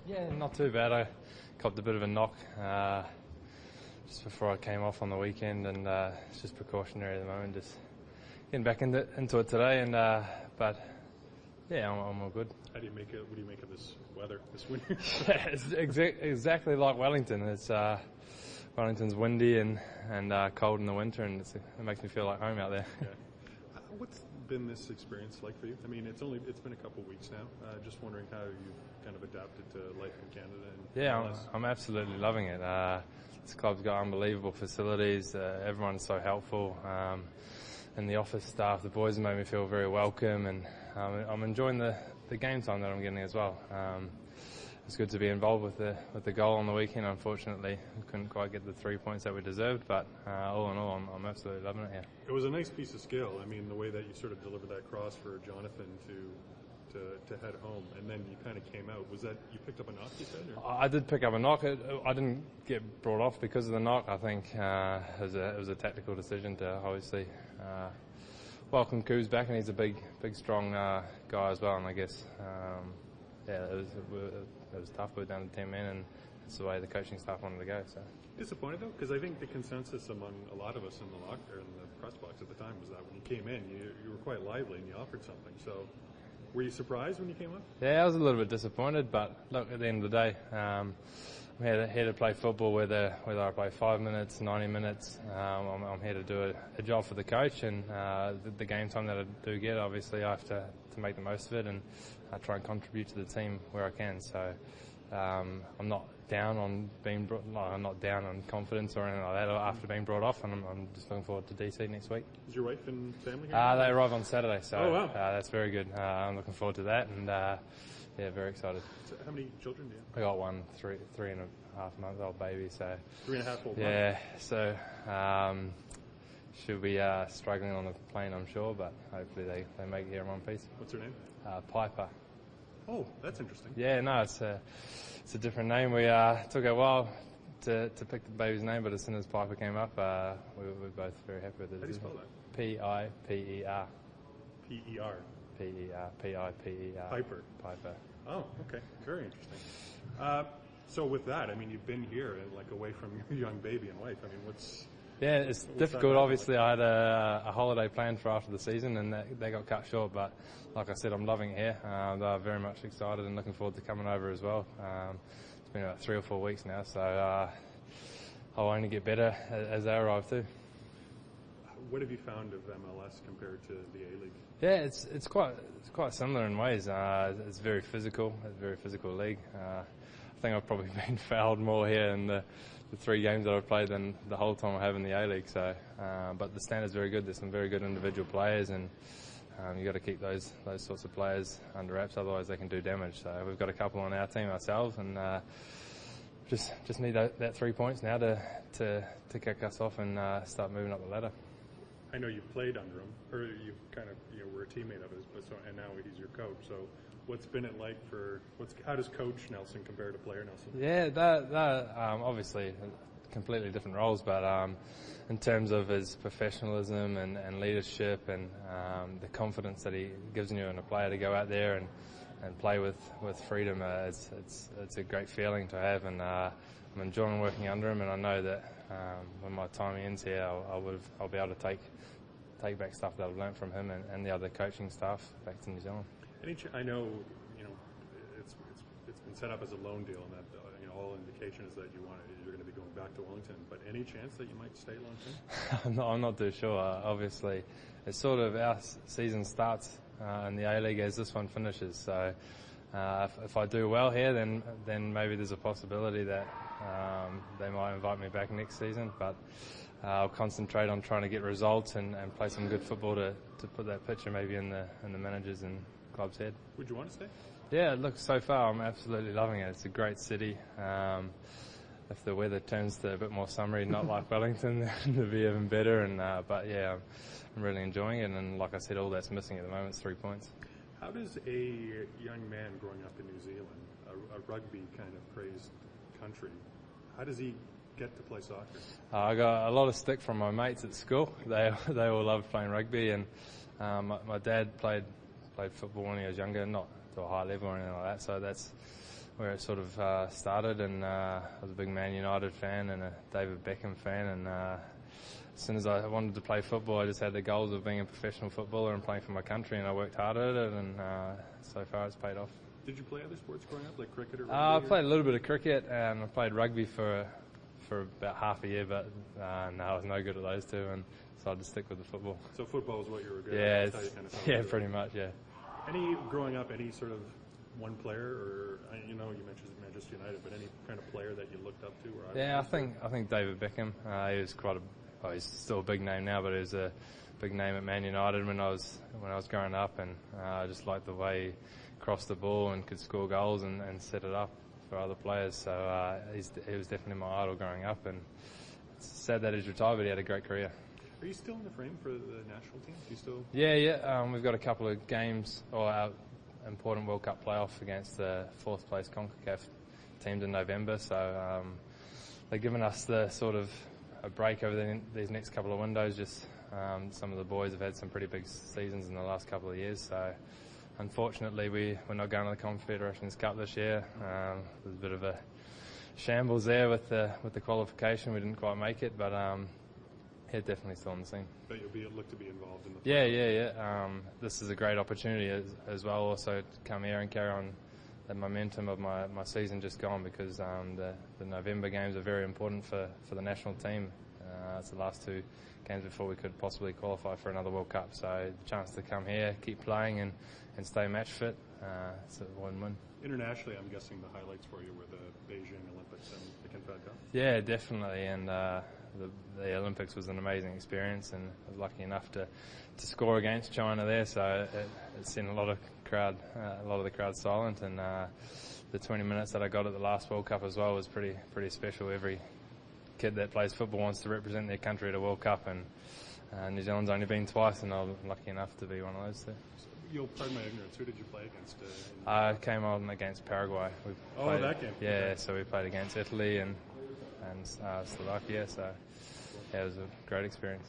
Yeah, not too bad. I copped a bit of a knock just before I came off on the weekend, and it's just precautionary at the moment. Just getting back into it today, and but yeah, I'm all good. How do you make it? What do you make of this weather this winter? Yeah, it's exactly like Wellington. It's Wellington's windy and cold in the winter, and it makes me feel like home out there. Yeah. What's been this experience like for you? I mean, it's been a couple of weeks now. Just wondering how you've kind of adapted to life in Canada. Yeah, I'm absolutely loving it. This club's got unbelievable facilities. Everyone's so helpful. And the office staff, the boys have made me feel very welcome, and I'm enjoying the game time that I'm getting as well. It's good to be involved with the goal on the weekend. Unfortunately, we couldn't quite get the 3 points that we deserved, but all in all, I'm absolutely loving it here. It was a nice piece of skill. I mean, the way that you sort of delivered that cross for Jonathan to head home, and then you kind of came out. Was that you picked up a knock, you said? Or? I did pick up a knock. I didn't get brought off because of the knock. I think it was a tactical decision to obviously welcome Coos back, and he's a big, strong guy as well. And I guess it was tough. We were down to 10 men, and that's the way the coaching staff wanted to go. So disappointed though, because I think the consensus among a lot of us in the locker in the press box at the time was that when you came in, you were quite lively and you offered something. So. Were you surprised when you came up? Yeah, I was a little bit disappointed, but look, at the end of the day, I'm here to play football, whether I play 5 minutes, 90 minutes. I'm here to do a job for the coach, and the game time that I do get, obviously, I have to make the most of it, and I try and contribute to the team where I can. So I'm not down on I'm not down on confidence or anything like that after being brought off, and I'm just looking forward to DC next week. Is your wife and family here? They arrive on Saturday, so oh, wow. That's very good. I'm looking forward to that, and yeah, very excited. So how many children do you have? I got one 3.5-month-old baby, so 3.5-month. Yeah, so she'll be struggling on the plane, I'm sure, but hopefully they make it here in one piece. What's her name? Piper. Oh, that's interesting. Yeah, no, it's a different name. We took a while to pick the baby's name, but as soon as Piper came up, we were both very happy with it. How do you spell that? Piper. P-E-R. P-E-R. P-I-P-E-R. Piper. Oh, okay. Very interesting. So with that, I mean, you've been here, like away from your young baby and wife. I mean, Yeah, it's difficult. Obviously, I had a holiday planned for after the season, and they got cut short. But like I said, I'm loving it here. They're very much excited and looking forward to coming over as well. It's been about 3 or 4 weeks now, so I'll only get better as they arrive too. What have you found of MLS compared to the A-League? Yeah, it's quite similar in ways. It's very physical. It's a very physical league. I think I've probably been fouled more here in the 3 games that I've played than the whole time I have in the A-League. So, but the standard's very good. There's some very good individual players, and you got to keep those sorts of players under wraps, otherwise they can do damage. So we've got a couple on our team ourselves, and just need that 3 points now to kick us off and start moving up the ladder. I know you've played under him, or you kind of were a teammate of his, and now he's your coach. So, what's been it like how does Coach Nelson compare to Player Nelson? Yeah, that obviously completely different roles, but in terms of his professionalism and leadership and the confidence that he gives you in a player to go out there and play with freedom, it's a great feeling to have, and I'm enjoying working under him, and I know that when my time ends here, I'll be able to take back stuff that I've learned from him and the other coaching staff back to New Zealand. I know, it's been set up as a loan deal, and that all indication is that you're going to be going back to Wellington. But any chance that you might stay long term? I'm not too sure. Obviously, it's sort of our season starts in the A-League as this one finishes. So if I do well here, then maybe there's a possibility that they might invite me back next season. But I'll concentrate on trying to get results and play some good football to put that picture maybe in the managers and club's head. Would you want to stay? Yeah, look, so far I'm absolutely loving it. It's a great city. If the weather turns to a bit more summery, not like Wellington, then it'll be even better. But yeah, I'm really enjoying it. And like I said, all that's missing at the moment is 3 points. How does a young man growing up in New Zealand, a rugby kind of crazed country, how does he get to play soccer? I got a lot of stick from my mates at school. They all loved playing rugby, and my dad played football when he was younger, not to a high level or anything like that. So that's where it sort of started, and I was a big Man United fan and a David Beckham fan, and as soon as I wanted to play football, I just had the goals of being a professional footballer and playing for my country, and I worked hard at it, and so far it's paid off. Did you play other sports growing up, like cricket or rugby? I played a little bit of cricket, and I played rugby for about half a year, but no, I was no good at those two, and so I had to stick with the football. So football is what you were good at? Yeah, pretty much, yeah. Growing up, any sort of one player, or you mentioned Manchester United, but any kind of player that you looked up to? Or I think David Beckham. He was he's still a big name now, but he was a big name at Man United when I was growing up, and I just liked the way he crossed the ball and could score goals and set it up for other players. So he was definitely my idol growing up, and it's sad that he's retired, but he had a great career. Are you still in the frame for the national team? Do you still? Yeah. We've got a couple of games, or our important World Cup playoff against the fourth place CONCACAF teams in November. So they've given us the sort of a break over these next couple of windows. Just some of the boys have had some pretty big seasons in the last couple of years. So unfortunately, we're not going to the Confederations Cup this year. There's a bit of a shambles there with the qualification. We didn't quite make it, but yeah, definitely still on the scene. But you'll look to be involved in the Yeah. This is a great opportunity as well, also to come here and carry on the momentum of my season just gone, because the November games are very important for the national team. It's the last two games before we could possibly qualify for another World Cup. So the chance to come here, keep playing and stay match fit, it's a win-win. Internationally, I'm guessing the highlights for you were the Beijing Olympics and the Confed Cup? Yeah, definitely, and the Olympics was an amazing experience, and I was lucky enough to score against China there, so it sent a lot of the crowd silent, and the 20 minutes that I got at the last World Cup as well was pretty special. Every kid that plays football wants to represent their country at a World Cup, and New Zealand's only been twice, and I'm lucky enough to be one of those two. So you'll pardon my ignorance, who did you play against? I came on against Paraguay. That game. Yeah, okay. So we played against Italy and Slovakia, so yeah, it was a great experience.